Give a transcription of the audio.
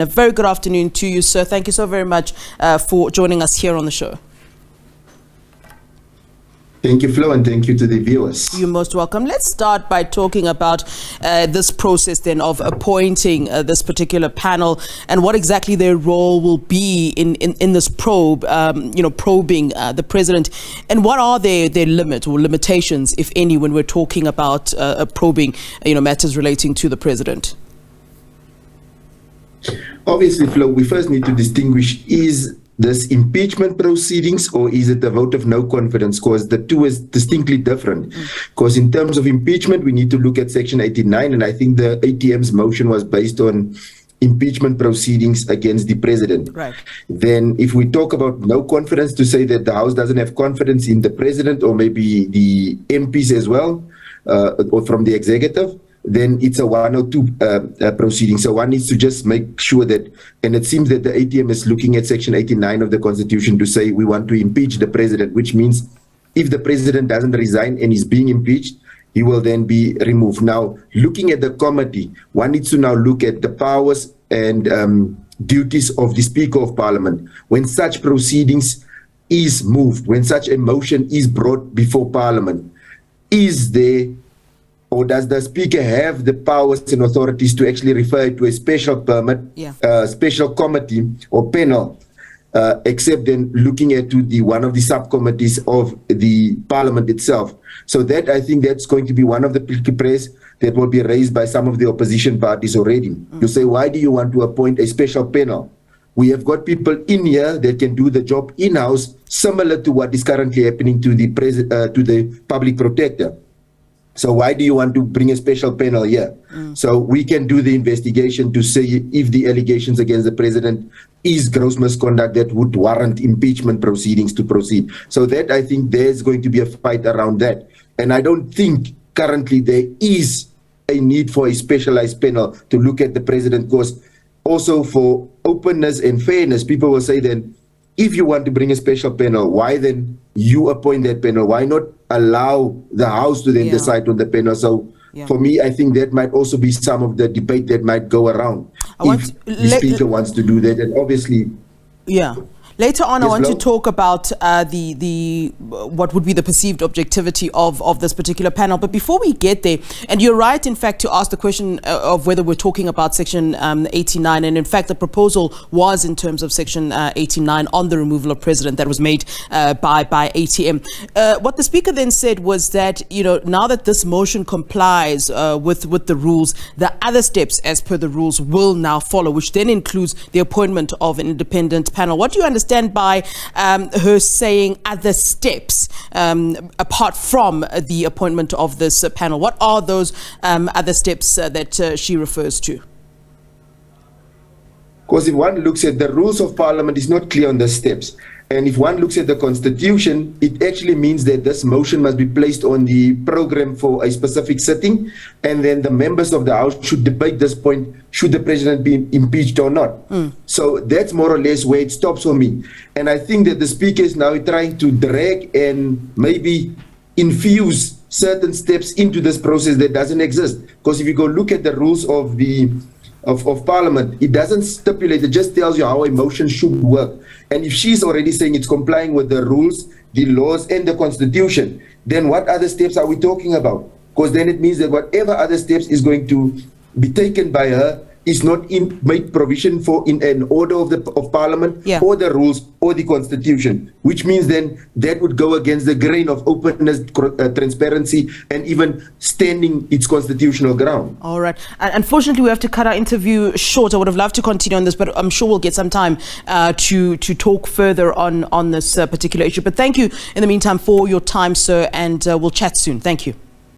A very good afternoon to you, sir. Thank you so very much for joining us here on the show. Thank you, Flo, and thank you to the viewers. You're most welcome. Let's start by talking about this process then of appointing this particular panel and what exactly their role will be in this probe, probing the president. And what are their limits or limitations, if any, when we're talking about probing, matters relating to the president? Obviously, Flo, we first need to distinguish, is this impeachment proceedings or is it a vote of no confidence? Because the two is distinctly different. Because in terms of impeachment, we need to look at Section 89, and I think the ATM's motion was based on impeachment proceedings against the president. Right. Then if we talk about no confidence, to say that the House doesn't have confidence in the president or maybe the MPs as well, or from the executive, then it's a 102 proceeding. So one needs to just make sure that, and it seems that the ATM is looking at Section 89 of the Constitution to say we want to impeach the president, which means if the president doesn't resign and is being impeached, he will then be removed. Now, looking at the committee, one needs to now look at the powers and duties of the Speaker of Parliament. When such proceedings is moved, when such a motion is brought before Parliament, is there or does the Speaker have the powers and authorities to actually refer to a special permit, special committee or panel, except then looking at one of the subcommittees of the Parliament itself? So that, I think that's going to be one of the prayers that will be raised by some of the opposition parties already. You say, why do you want to appoint a special panel? We have got people in here that can do the job in-house, similar to what is currently happening to the public protector. So why do you want to bring a special panel here? So we can do the investigation to see if the allegations against the president is gross misconduct that would warrant impeachment proceedings to proceed. So that, I think there's going to be a fight around that. And I don't think currently there is a need for a specialized panel to look at the president, because also for openness and fairness, people will say then, if you want to bring a special panel, why then you appoint that panel? Why not allow the House to then decide on the panel? So for me, I think that might also be some of the debate that might go around if the Speaker wants to do that. And obviously... Later on, I want to talk about what would be the perceived objectivity of this particular panel. But before we get there, and you're right, in fact, to ask the question of whether we're talking about Section 89. And in fact, the proposal was in terms of Section 89 on the removal of president that was made by ATM. What the Speaker then said was that, now that this motion complies with the rules, the other steps as per the rules will now follow, which then includes the appointment of an independent panel. What do you understand by her saying other steps apart from the appointment of this panel? What are those other steps that she refers to? Because if one looks at the rules of Parliament, it's not clear on the steps. And if one looks at the Constitution, it actually means that this motion must be placed on the program for a specific sitting, and then the members of the House should debate this point, should the president be impeached or not. So that's more or less where it stops for me. And I think that the Speaker is now trying to drag and maybe infuse certain steps into this process that doesn't exist. Because if you go look at the rules of Parliament, it doesn't stipulate, it just tells you how a motion should work. And if she's already saying it's complying with the rules, the laws, and the Constitution, then what other steps are we talking about? Because then it means that whatever other steps is going to be taken by her is not made provision for in an order of Parliament or the rules or the Constitution, which means then that would go against the grain of openness, transparency, and even standing its constitutional ground. All right. Unfortunately, we have to cut our interview short. I would have loved to continue on this, but I'm sure we'll get some time to talk further on this particular issue. But thank you in the meantime for your time, sir, and we'll chat soon. Thank you.